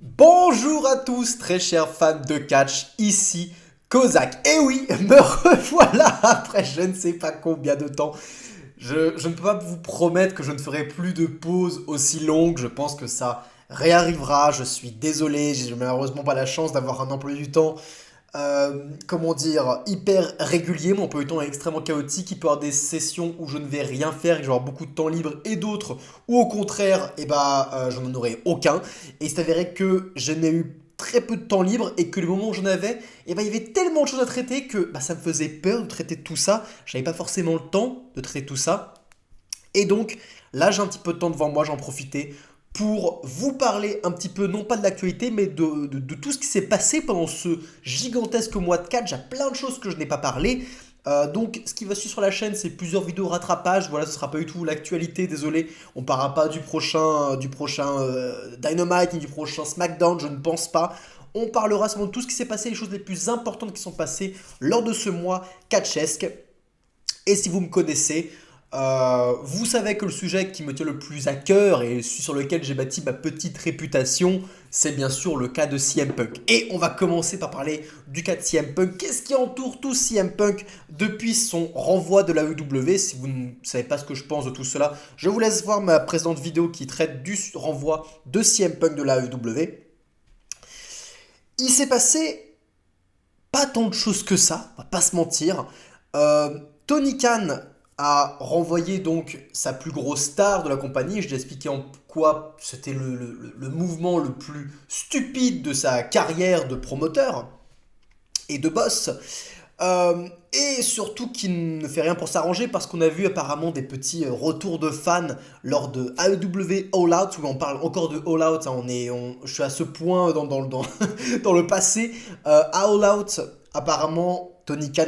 Bonjour à tous, très chers fans de catch, ici Kozak. Et oui, me revoilà après je ne sais pas combien de temps. Je ne peux pas vous promettre que je ne ferai plus de pauses aussi longues. Je pense que ça réarrivera. Je suis désolé, j'ai malheureusement pas la chance d'avoir un emploi du temps comment dire, hyper régulier. Mon emploi du temps est extrêmement chaotique. Il peut y avoir des sessions où je ne vais rien faire, et que je vais avoir beaucoup de temps libre, et d'autres où au contraire, je n'en aurai aucun. Et il s'est avéré que je n'ai eu très peu de temps libre et que le moment où j'en avais, il y avait tellement de choses à traiter que ça me faisait peur de traiter tout ça. J'avais pas forcément le temps de traiter tout ça. Et donc, là, j'ai un petit peu de temps devant moi, j'en profiter pour vous parler un petit peu, non pas de l'actualité, mais de tout ce qui s'est passé pendant ce gigantesque mois de 4. J'ai plein de choses que je n'ai pas parlé. Donc, ce qui va suivre sur la chaîne, c'est plusieurs vidéos rattrapage. Voilà, ce sera pas du tout l'actualité, désolé. On ne parlera pas du prochain Dynamite ni du prochain SmackDown, je ne pense pas. On parlera seulement de tout ce qui s'est passé, les choses les plus importantes qui sont passées lors de ce mois catchesque. Et si vous me connaissez, vous savez que le sujet qui me tient le plus à cœur et sur lequel j'ai bâti ma petite réputation, c'est bien sûr le cas de CM Punk. Et on va commencer par parler du cas de CM Punk. Qu'est-ce qui entoure tout CM Punk depuis son renvoi de la WWE? Si vous ne savez pas ce que je pense de tout cela, je vous laisse voir ma précédente vidéo qui traite du renvoi de CM Punk de la WWE. Il s'est passé pas tant de choses que ça, on va pas se mentir. Tony Khan a renvoyé donc sa plus grosse star de la compagnie. Je t'ai expliqué en quoi c'était le mouvement le plus stupide de sa carrière de promoteur et de boss. Et surtout qu'il ne fait rien pour s'arranger parce qu'on a vu apparemment des petits retours de fans lors de AEW All Out, où on parle encore de All Out, hein, je suis à ce point dans le passé. All Out, apparemment, Tony Khan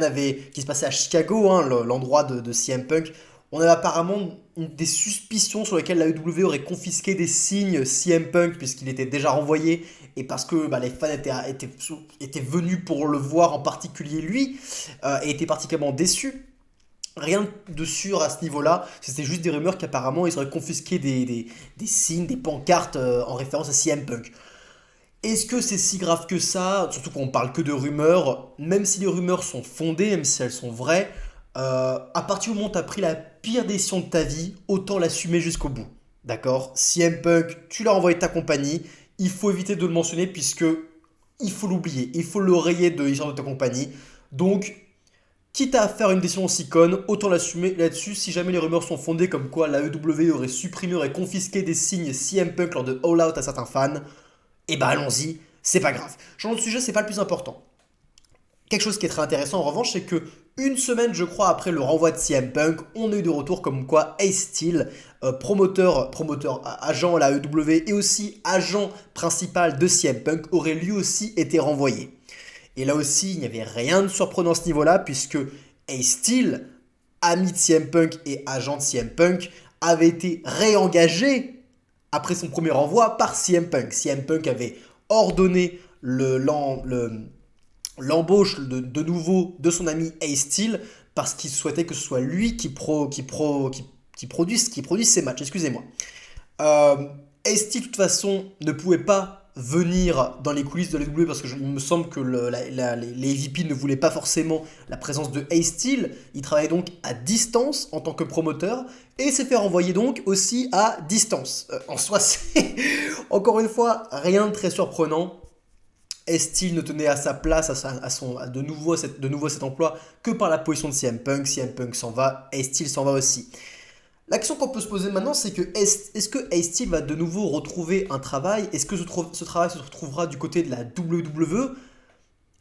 qui se passait à Chicago, hein, l'endroit de CM Punk. On avait apparemment des suspicions sur lesquelles la AEW aurait confisqué des signes CM Punk puisqu'il était déjà renvoyé et parce que les fans étaient venus pour le voir, en particulier lui, et étaient particulièrement déçus. Rien de sûr à ce niveau-là, c'était juste des rumeurs qu'apparemment ils auraient confisqué des signes, des pancartes en référence à CM Punk. Est-ce que c'est si grave que ça? Surtout qu'on parle que de rumeurs, même si les rumeurs sont fondées, même si elles sont vraies, à partir du moment où tu as pris la pire décision de ta vie, autant l'assumer jusqu'au bout. D'accord? CM Punk, tu l'as envoyé de ta compagnie, il faut éviter de le mentionner puisque il faut l'oublier, il faut le rayer de l'histoire de ta compagnie. Donc, quitte à faire une décision aussi conne, autant l'assumer là-dessus. Si jamais les rumeurs sont fondées comme quoi la WWE aurait supprimé, aurait confisqué des signes CM Punk lors de All Out à certains fans, allons-y, c'est pas grave. Changeons de sujet, c'est pas le plus important. Quelque chose qui est très intéressant en revanche, c'est que une semaine, je crois, après le renvoi de CM Punk, on a eu de retour comme quoi Ace Steel, agent à la EW et aussi agent principal de CM Punk, aurait lui aussi été renvoyé. Et là aussi, il n'y avait rien de surprenant à ce niveau-là, puisque Ace Steel, ami de CM Punk et agent de CM Punk, avait été réengagé après son premier renvoi par CM Punk. CM Punk avait ordonné l'embauche de nouveau de son ami Ace Steel parce qu'il souhaitait que ce soit lui qui produise ces matchs. Excusez-moi. Ace Steel, de toute façon, ne pouvait pas venir dans les coulisses de la WWE parce il me semble que les EVP ne voulaient pas forcément la présence de Ace Steel. Il travaillait donc à distance en tant que promoteur et s'est fait renvoyer donc aussi à distance. En soi, c'est encore une fois rien de très surprenant. Est-il ne tenait à sa place, de nouveau à cet emploi, que par la position de CM Punk? CM Punk s'en va, Est-il s'en va aussi. La question qu'on peut se poser maintenant, c'est que est-ce que Est-il va de nouveau retrouver un travail? Est-ce que ce travail se retrouvera du côté de la WWE?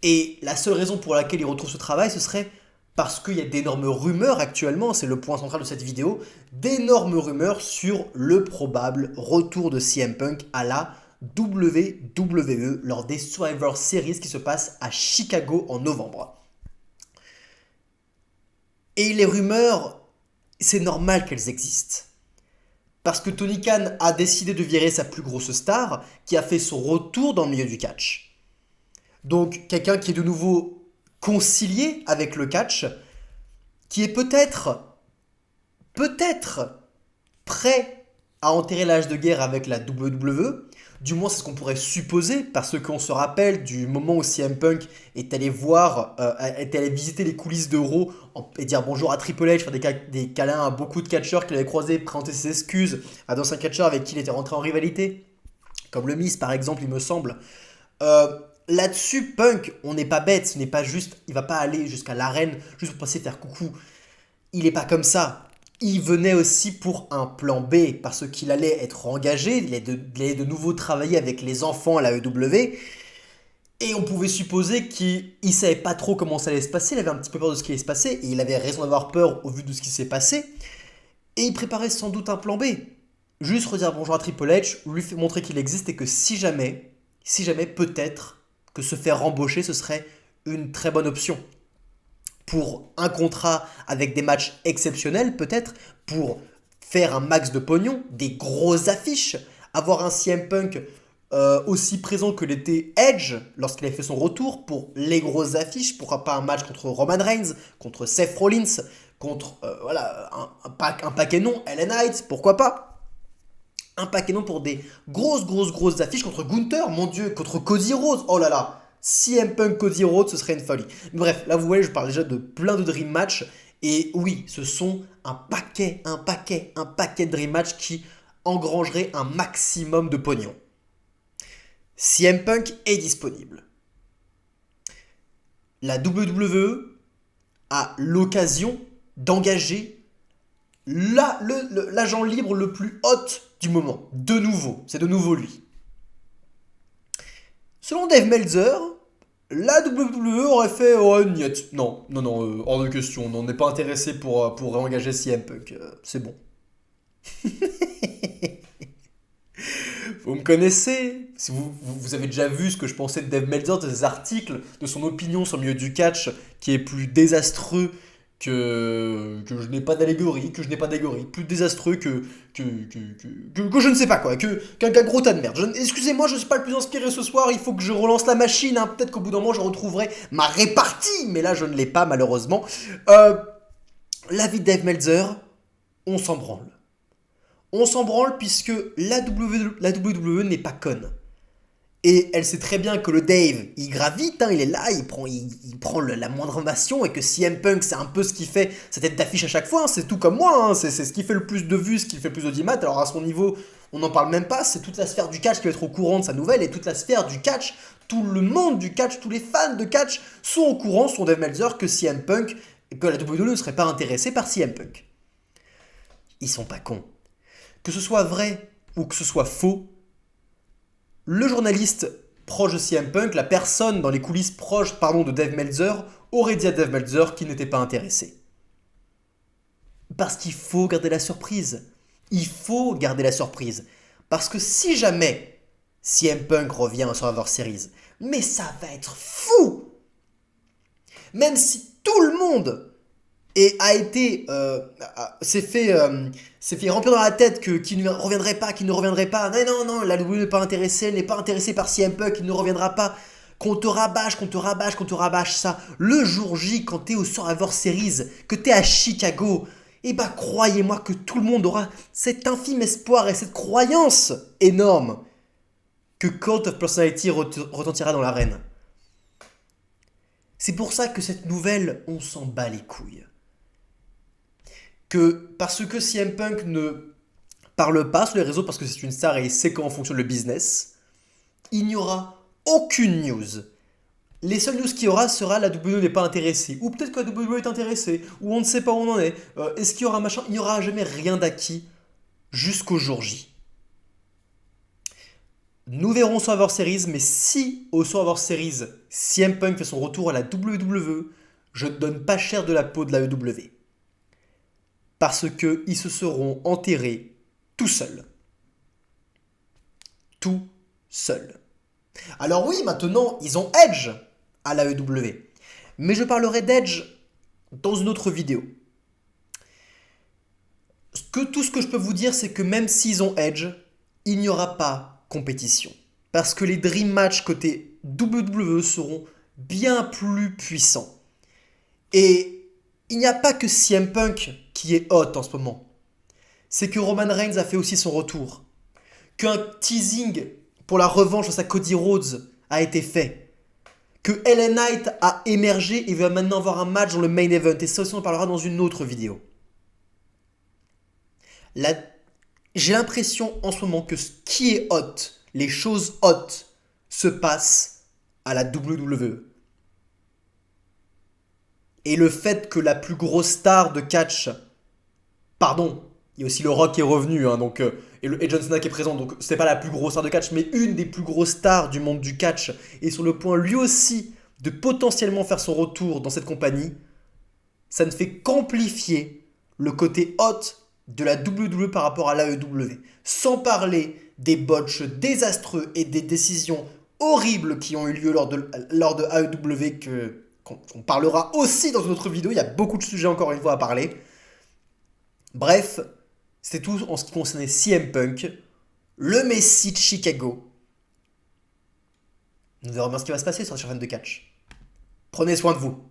Et la seule raison pour laquelle il retrouve ce travail, ce serait parce qu'il y a d'énormes rumeurs actuellement, c'est le point central de cette vidéo, d'énormes rumeurs sur le probable retour de CM Punk à la WWE lors des Survivor Series qui se passent à Chicago en novembre. Et les rumeurs, c'est normal qu'elles existent. Parce que Tony Khan a décidé de virer sa plus grosse star qui a fait son retour dans le milieu du catch. Donc quelqu'un qui est de nouveau concilié avec le catch, qui est peut-être prêt à enterrer l'âge de guerre avec la WWE, Du moins, c'est ce qu'on pourrait supposer, parce qu'on se rappelle du moment où CM Punk est allé visiter les coulisses de Raw et dire bonjour à Triple H, faire des câlins à beaucoup de catcheurs qu'il avait croisés, présenter ses excuses à d'anciens catcheurs avec qui il était rentré en rivalité, comme le Miz par exemple, il me semble. Euh, Là-dessus, Punk, on n'est pas bête, ce n'est pas juste, il va pas aller jusqu'à l'arène juste pour passer faire coucou. Il est pas comme ça. Il venait aussi pour un plan B, parce qu'il allait être engagé, il allait de nouveau travailler avec les enfants à la EW, et on pouvait supposer qu'il ne savait pas trop comment ça allait se passer, il avait un petit peu peur de ce qui allait se passer, et il avait raison d'avoir peur au vu de ce qui s'est passé, et il préparait sans doute un plan B. Juste redire bonjour à Triple H, lui montrer qu'il existe, et que si jamais peut-être que se faire embaucher, ce serait une très bonne option pour un contrat avec des matchs exceptionnels peut-être, pour faire un max de pognon, des grosses affiches, avoir un CM Punk aussi présent que l'était Edge lorsqu'il avait fait son retour pour les grosses affiches, pourquoi pas un match contre Roman Reigns, contre Seth Rollins, contre voilà, un paquet non, LA Knight, pourquoi pas un paquet non pour des grosses affiches contre Gunther, mon dieu, contre Cody Rhodes, oh là là, CM Punk Cody Rhodes, ce serait une folie. Bref, là vous voyez, je parle déjà de plein de Dream Match, et oui, ce sont un paquet de Dream Match qui engrangeraient un maximum de pognon. CM Punk est disponible. La WWE a l'occasion d'engager l'agent libre le plus hot du moment. De nouveau, c'est de nouveau lui. Selon Dave Meltzer, la WWE aurait fait oh, niet. Non, hors de question. On n'est pas intéressé pour réengager CM Punk. C'est bon. Vous me connaissez, si vous avez déjà vu ce que je pensais de Dave Meltzer, de ses articles, de son opinion sur le milieu du catch, qui est plus désastreux que je n'ai pas d'allégorie, plus désastreux que je ne sais pas quoi, qu'un gros tas de merde. Excusez-moi, je ne suis pas le plus inspiré ce soir, il faut que je relance la machine, hein. Peut-être qu'au bout d'un moment je retrouverai ma répartie, mais là je ne l'ai pas malheureusement. L'avis de Dave Meltzer, on s'en branle. On s'en branle puisque la WWE n'est pas conne. Et elle sait très bien que le Dave, il gravite, hein, il est là, il prend la moindre information, et que CM Punk, c'est un peu ce qui fait sa tête d'affiche à chaque fois, hein, c'est tout comme moi, hein, c'est ce qui fait le plus de vues, ce qui fait le plus d'audimat. Alors à son niveau, on n'en parle même pas, c'est toute la sphère du catch qui va être au courant de sa nouvelle, et toute la sphère du catch, tout le monde du catch, tous les fans de catch sont au courant, sur Dave Meltzer, que CM Punk, et que la WWE ne serait pas intéressée par CM Punk. Ils sont pas cons. Que ce soit vrai ou que ce soit faux, le journaliste proche de CM Punk, la personne dans les coulisses proches de Dave Meltzer, aurait dit à Dave Meltzer qu'il n'était pas intéressé. Parce qu'il faut garder la surprise. Il faut garder la surprise. Parce que si jamais CM Punk revient à Survivor Series, mais ça va être fou. Même si tout le monde s'est fait remplir dans la tête qu'il ne reviendrait pas. Non, la WWE n'est pas intéressée, elle n'est pas intéressée par CM Punk, il ne reviendra pas. Qu'on te rabâche ça. Le jour J, quand t'es au Survivor Series, que t'es à Chicago, et bah croyez-moi que tout le monde aura cet infime espoir et cette croyance énorme que Cult of Personality retentira dans l'arène. C'est pour ça que cette nouvelle, on s'en bat les couilles. Parce que CM Punk ne parle pas sur les réseaux, parce que c'est une star et il sait comment fonctionne le business, il n'y aura aucune news. Les seules news qu'il y aura sera la WWE n'est pas intéressée, ou peut-être que la WWE est intéressée, ou on ne sait pas où on en est. Est-ce qu'il y aura machin? Il n'y aura jamais rien d'acquis jusqu'au jour J. Nous verrons Survivor Series, mais si au Survivor Series, CM Punk fait son retour à la WWE, je ne donne pas cher de la peau de la EW. Parce qu'ils se seront enterrés tout seuls. Tout seuls. Alors oui, maintenant, ils ont Edge à la EW. Mais je parlerai d'Edge dans une autre vidéo. Tout ce que je peux vous dire, c'est que même s'ils ont Edge, il n'y aura pas compétition. Parce que les Dream Match côté WWE seront bien plus puissants. Et il n'y a pas que CM Punk qui est hot en ce moment. C'est que Roman Reigns a fait aussi son retour. Qu'un teasing pour la revanche face à Cody Rhodes a été fait. Que LA Knight a émergé et va maintenant avoir un match dans le main event. Et ça aussi, on en parlera dans une autre vidéo. J'ai l'impression en ce moment que ce qui est hot, les choses hot, se passent à la WWE. Et le fait que la plus grosse star de catch, pardon, il y a aussi le Rock qui est revenu, hein, donc, et John Cena qui est présent, donc c'est pas la plus grosse star de catch, mais une des plus grosses stars du monde du catch, est sur le point lui aussi de potentiellement faire son retour dans cette compagnie, ça ne fait qu'amplifier le côté hot de la WWE par rapport à l'AEW. Sans parler des botches désastreux et des décisions horribles qui ont eu lieu lors de AEW qu'on parlera aussi dans une autre vidéo. Il y a beaucoup de sujets encore une fois à parler. Bref, c'est tout en ce qui concernait CM Punk, le Messie de Chicago. Nous verrons bien ce qui va se passer sur la chaîne de catch. Prenez soin de vous.